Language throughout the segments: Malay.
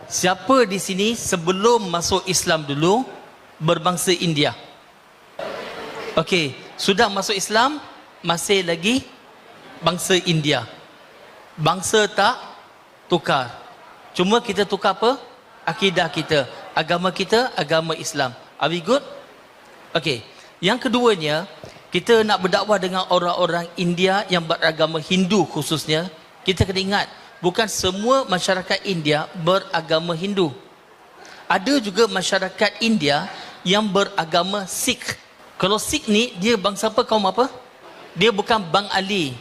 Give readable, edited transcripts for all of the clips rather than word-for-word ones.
Siapa di sini sebelum masuk Islam dulu berbangsa India? Okey, sudah masuk Islam masih lagi bangsa India. Bangsa tak tukar. Cuma kita tukar apa? Akidah kita, agama kita, agama Islam. Are we good? Okey. Yang keduanya, kita nak berdakwah dengan orang-orang India yang beragama Hindu khususnya. Kita kena ingat, bukan semua masyarakat India beragama Hindu. Ada juga masyarakat India yang beragama Sikh. Kalau Sikh ni, dia bangsa apa, kaum apa? Dia bukan Bengali.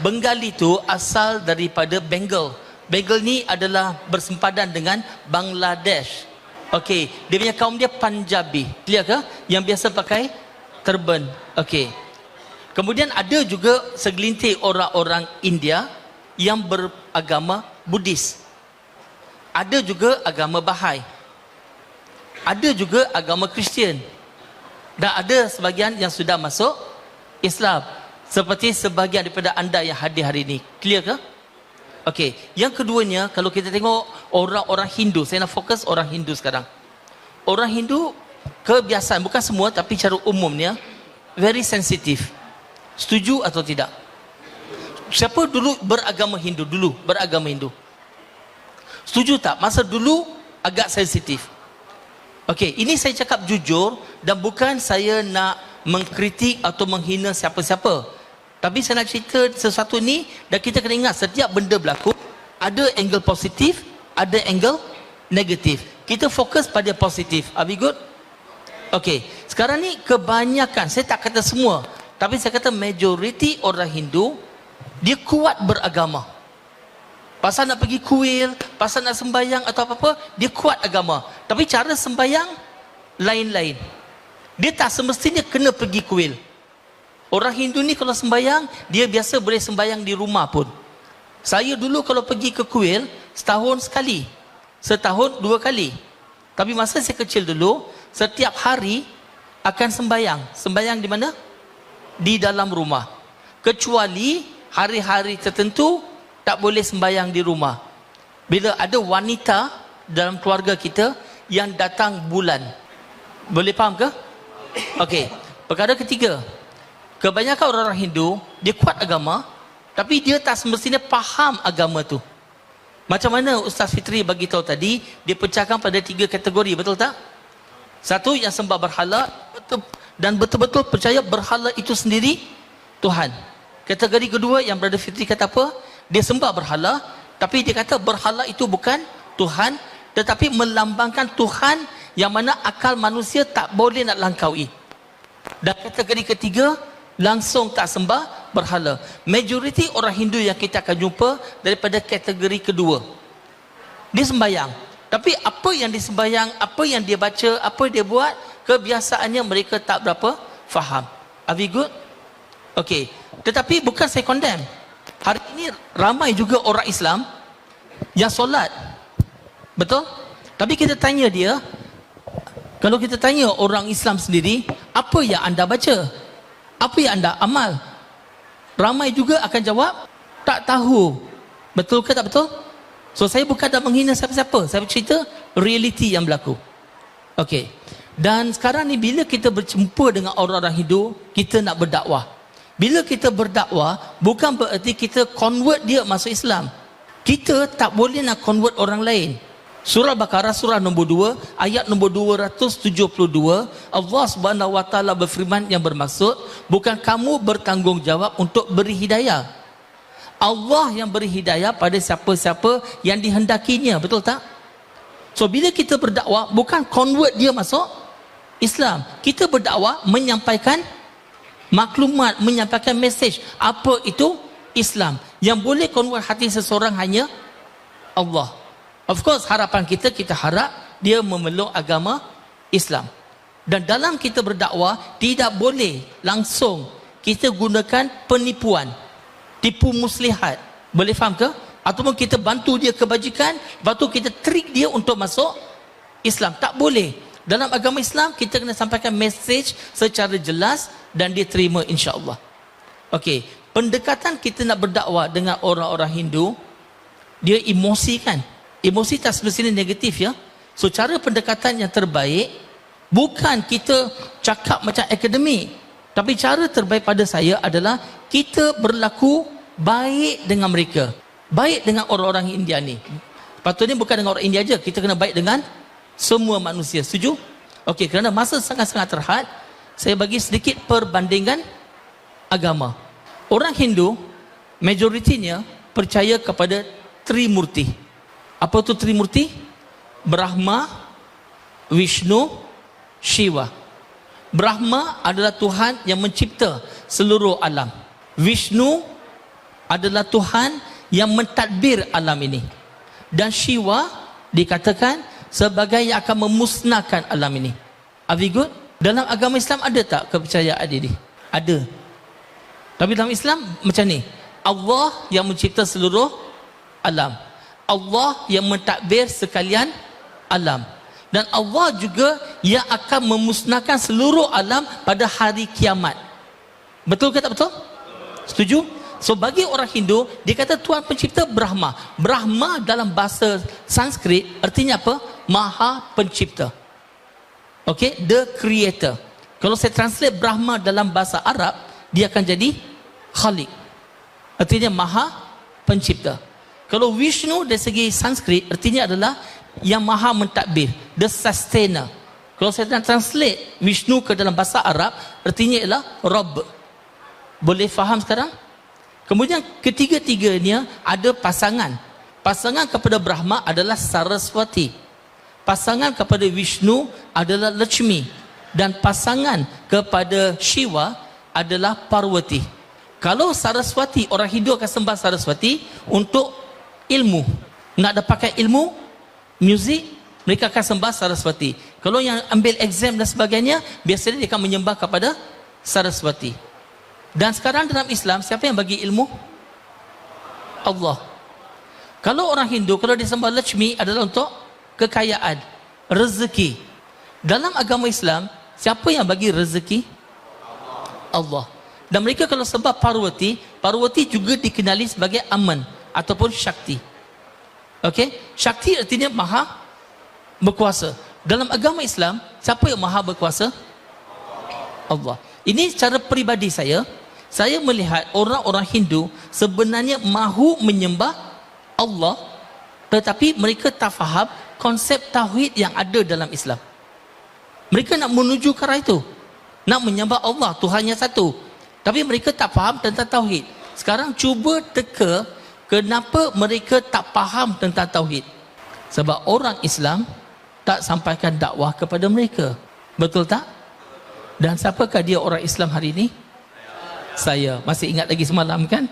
Bengali tu asal daripada Bengal. Bengal ni adalah bersempadan dengan Bangladesh. Okey, dia punya kaum dia Punjabi. Clear ke? Yang biasa pakai turban. Okey. Kemudian ada juga segelintir orang-orang India yang beragama Buddhis. Ada juga agama Bahai. Ada juga agama Kristian. Dan ada sebahagian yang sudah masuk Islam. Seperti sebahagian daripada anda yang hadir hari ini. Clear ke? Okey. Yang keduanya, kalau kita tengok orang-orang Hindu, saya nak fokus orang Hindu sekarang. Orang Hindu, kebiasaan, bukan semua tapi cara umumnya, very sensitif. Setuju atau tidak? Siapa dulu beragama Hindu? Dulu beragama Hindu. Setuju tak? Masa dulu agak sensitif. Okey, ini saya cakap jujur dan bukan saya nak mengkritik atau menghina siapa-siapa. Tapi saya nak cerita sesuatu ni dan kita kena ingat setiap benda berlaku ada angle positif, ada angle negatif. Kita fokus pada positif. Are we good? Okey, sekarang ni kebanyakan, saya tak kata semua, tapi saya kata majoriti orang Hindu dia kuat beragama. Pasal nak pergi kuil, pasal nak sembahyang atau apa-apa, dia kuat agama. Tapi cara sembahyang lain-lain. Dia tak semestinya kena pergi kuil. Orang Hindu ni kalau sembahyang, dia biasa boleh sembahyang di rumah pun. Saya dulu kalau pergi ke kuil, setahun sekali. Setahun 2 kali. Tapi masa saya kecil dulu, setiap hari akan sembahyang. Sembahyang di mana? Di dalam rumah. Kecuali hari-hari tertentu, tak boleh sembahyang di rumah. Bila ada wanita dalam keluarga kita yang datang bulan. Boleh faham ke? Okey. Perkara ketiga, kebanyakan orang-orang Hindu, dia kuat agama, tapi dia tak semestinya faham agama tu. Macam mana Ustaz Fitri bagi tahu tadi, dia pecahkan pada 3 kategori, betul tak? Satu, yang sembah berhala, dan betul-betul percaya berhala itu sendiri Tuhan. Kategori kedua, yang Brother Fitri kata apa? Dia sembah berhala, tapi dia kata berhala itu bukan Tuhan, tetapi melambangkan Tuhan yang mana akal manusia tak boleh nak langkaui. Dan kategori ketiga, langsung tak sembah berhala. Majoriti orang Hindu yang kita akan jumpa daripada kategori kedua. Dia sembahyang. Tapi apa yang dia sembahyang, apa yang dia baca, apa dia buat, kebiasaannya mereka tak berapa faham. Are we good? Okey. Tetapi bukan saya condemn. Hari ini ramai juga orang Islam yang solat. Betul? Tapi kita tanya dia, kalau kita tanya orang Islam sendiri, apa yang anda baca? Apa yang anda amal? Ramai juga akan jawab, tak tahu. Betul ke tak betul? So saya bukan nak menghina siapa-siapa. Saya cerita realiti yang berlaku. Okey. Dan sekarang ni bila kita berjumpa dengan orang-orang Hindu, kita nak berdakwah. Bila kita berdakwah, bukan bererti kita convert dia masuk Islam. Kita tak boleh nak convert orang lain. Surah Baqarah surah nombor 2 ayat nombor 272, Allah Subhanahu wa taala berfirman yang bermaksud, bukan kamu bertanggungjawab untuk beri hidayah. Allah yang beri hidayah pada siapa-siapa yang dihendakinya, betul tak? So bila kita berdakwah, bukan convert dia masuk Islam. Kita berdakwah menyampaikan maklumat, menyampaikan mesej apa itu Islam. Yang boleh convert hati seseorang hanya Allah. Of course, harapan kita harap dia memeluk agama Islam. Dan dalam kita berdakwah, tidak boleh langsung kita gunakan penipuan, tipu muslihat. Boleh faham ke? Ataupun kita bantu dia kebajikan, lepas tu kita trik dia untuk masuk Islam. Tak boleh. Dalam agama Islam, kita kena sampaikan mesej secara jelas dan dia terima insya-Allah. Okey, pendekatan kita nak berdakwah dengan orang-orang Hindu, dia emosi kan? Emosi tak semestinya negatif ya. So cara pendekatan yang terbaik bukan kita cakap macam akademik, tapi cara terbaik pada saya adalah kita berlaku baik dengan mereka, baik dengan orang-orang India ni. Patutnya bukan dengan orang India aja, kita kena baik dengan semua manusia. Setuju? Okey, kerana masa sangat-sangat terhad, saya bagi sedikit perbandingan agama. Orang Hindu majoritinya percaya kepada Trimurti. Apa tu Trimurti? Brahma, Vishnu, Shiva. Brahma adalah Tuhan yang mencipta seluruh alam. Vishnu adalah Tuhan yang mentadbir alam ini. Dan Shiva dikatakan sebagai yang akan memusnahkan alam ini. Are we good? Dalam agama Islam ada tak kepercayaan ini? Ada. Tapi dalam Islam macam ni. Allah yang mencipta seluruh alam. Allah yang mentadbir sekalian alam. Dan Allah juga yang akan memusnahkan seluruh alam pada hari kiamat. Betul ke tak betul? Setuju? So bagi orang Hindu, dia kata Tuhan pencipta Brahma. Brahma dalam bahasa Sanskrit artinya apa? Maha pencipta. Okay, the creator. Kalau saya translate Brahma dalam bahasa Arab, dia akan jadi Khaliq. Artinya maha pencipta. Kalau Vishnu dari segi Sanskrit artinya adalah yang maha mentadbir, the sustainer. Kalau saya translate Vishnu ke dalam bahasa Arab, artinya ialah Rabb. Boleh faham sekarang? Kemudian ketiga-tiganya ada pasangan. Pasangan kepada Brahma adalah Saraswati. Pasangan kepada Vishnu adalah Lakshmi. Dan pasangan kepada Shiva adalah Parvati. Kalau Saraswati, orang Hindu akan sembah Saraswati untuk ilmu. Nak ada pakai ilmu, muzik, mereka akan sembah Saraswati. Kalau yang ambil exam dan sebagainya, biasanya dia akan menyembah kepada Saraswati. Dan sekarang dalam Islam, siapa yang bagi ilmu? Allah. Kalau orang Hindu, kalau dia sembah Lakshmi adalah untuk kekayaan, rezeki. Dalam agama Islam, siapa yang bagi rezeki? Allah. Dan mereka kalau sembah Parvati, Parvati juga dikenali sebagai Aman ataupun Shakti. Okey, Shakti artinya maha berkuasa. Dalam agama Islam, siapa yang maha berkuasa? Allah. Ini cara peribadi saya. Saya melihat orang-orang Hindu sebenarnya mahu menyembah Allah, tetapi mereka tak faham konsep tauhid yang ada dalam Islam. Mereka nak menuju ke arah itu, nak menyembah Allah, Tuhan yang satu, tapi mereka tak faham tentang tauhid. Sekarang cuba teka kenapa mereka tak faham tentang tauhid. Sebab orang Islam tak sampaikan dakwah kepada mereka. Betul tak? Dan siapakah dia orang Islam hari ini? Saya. Masih ingat lagi semalam kan?